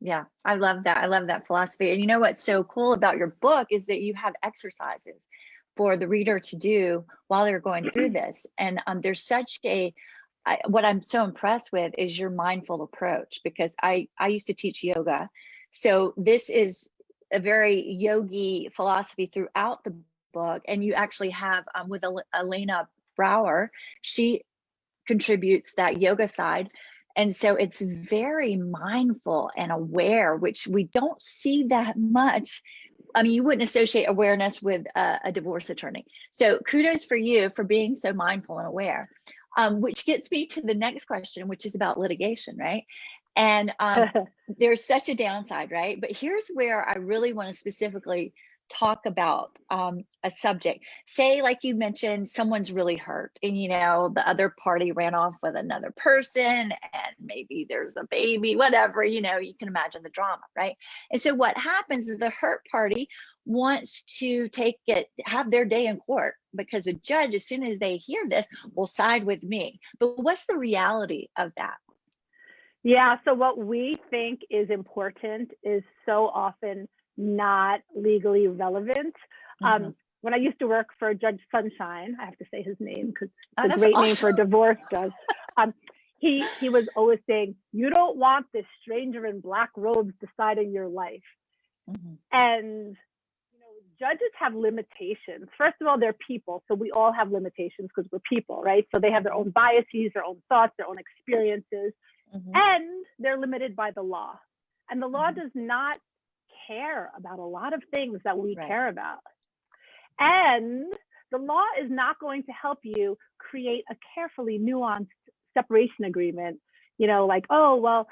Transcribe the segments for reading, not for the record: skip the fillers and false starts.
Yeah, I love that. I love that philosophy. And you know what's so cool about your book is that you have exercises for the reader to do while they're going through this. And there's such what I'm so impressed with is your mindful approach, because I used to teach yoga. So this is a very yogi philosophy throughout the book. And you actually have with Elena Brower, she contributes that yoga side. And so it's very mindful and aware, which we don't see that much. I mean, you wouldn't associate awareness with a divorce attorney. So kudos for you for being so mindful and aware, which gets me to the next question, which is about litigation, right? And there's such a downside, right? But here's where I really want to specifically talk about a subject. Say, like you mentioned, someone's really hurt and, you know, the other party ran off with another person and maybe there's a baby, whatever, you know, you can imagine the drama, right? And so what happens is the hurt party wants to have their day in court, because a judge, as soon as they hear this, will side with me. But what's the reality of that? Yeah, so what we think is important is so often not legally relevant. When I used to work for Judge Sunshine, I have to say his name because it's a great name for a divorce judge. He was always saying, you don't want this stranger in black robes deciding your life. And you know, judges have limitations. First of all, they're people, so we all have limitations because we're people, right? So they have their own biases, their own thoughts, their own experiences, and they're limited by the law. And the law does not care about a lot of things that we care about. And the law is not going to help you create a carefully nuanced separation agreement. You know, like, oh, well,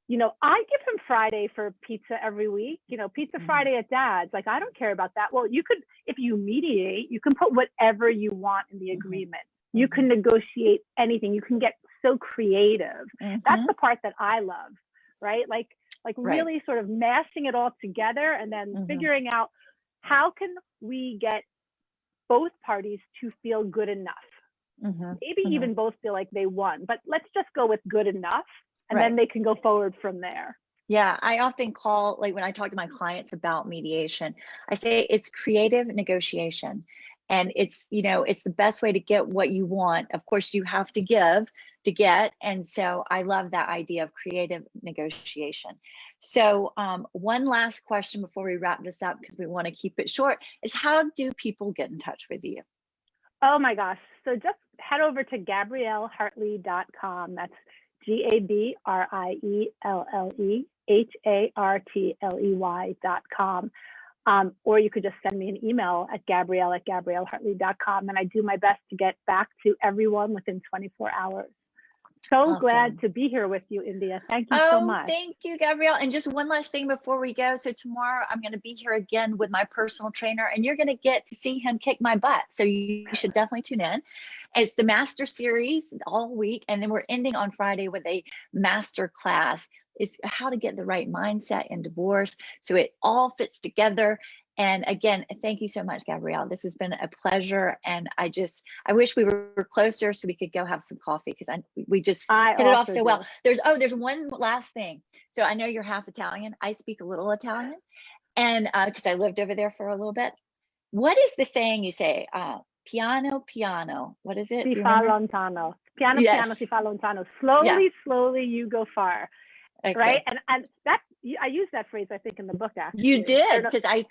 you know, I give him Friday for pizza every week, you know, pizza Friday at Dad's. Like, I don't care about that. Well, you could, if you mediate, you can put whatever you want in the agreement. You can negotiate anything. You can get so creative. That's the part that I love, right? Like really sort of mashing it all together and then figuring out how can we get both parties to feel good enough. Maybe even both feel like they won, but let's just go with good enough, and then they can go forward from there. Yeah, I often call, like when I talk to my clients about mediation, I say it's creative negotiation. And it's, you know, it's the best way to get what you want. Of course, you have to give to get. And so I love that idea of creative negotiation. So one last question before we wrap this up, because we want to keep it short, is how do people get in touch with you? Oh my gosh. So just head over to GabrielleHartley.com. That's GabrielleHartley.com. Or you could just send me an email at Gabrielle@GabrielleHartley.com. And I do my best to get back to everyone within 24 hours. So glad to be here with you, India. Thank you so much. Thank you, Gabrielle. And just one last thing before we go. So tomorrow I'm going to be here again with my personal trainer, and you're going to get to see him kick my butt. So you should definitely tune in. It's the master series all week. And then we're ending on Friday with a master class. It's how to get the right mindset in divorce, so it all fits together. And again, thank you so much, Gabrielle. This has been a pleasure. And I wish we were closer so we could go have some coffee, because we just hit it off so well. There's one last thing. So I know you're half Italian. I speak a little Italian, and because I lived over there for a little bit. What is the saying you say? Piano, piano. What is it? Si fa lontano. Piano, piano, si fa lontano. Slowly, slowly, you go far. Okay. Right, and that I use that phrase, I think, in the book. Actually, you did, because I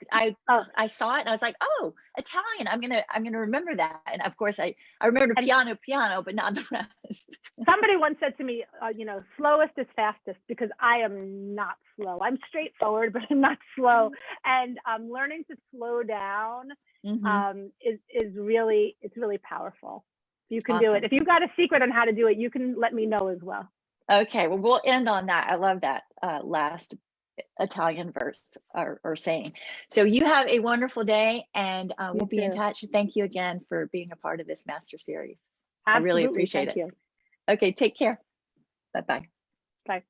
saw it and I was like, oh, Italian. I'm gonna remember that. And of course, I remember piano, but not the rest. Somebody once said to me, you know, slowest is fastest, because I am not slow. I'm straightforward, but I'm not slow. And learning to slow down is really powerful. You can do it. If you've got a secret on how to do it, you can let me know as well. Okay, well, we'll end on that. I love that last Italian verse or saying. So you have a wonderful day, and we'll be in touch. Thank you again for being a part of this master series. Absolutely. I really appreciate it. You. Okay, take care. Bye-bye. Bye.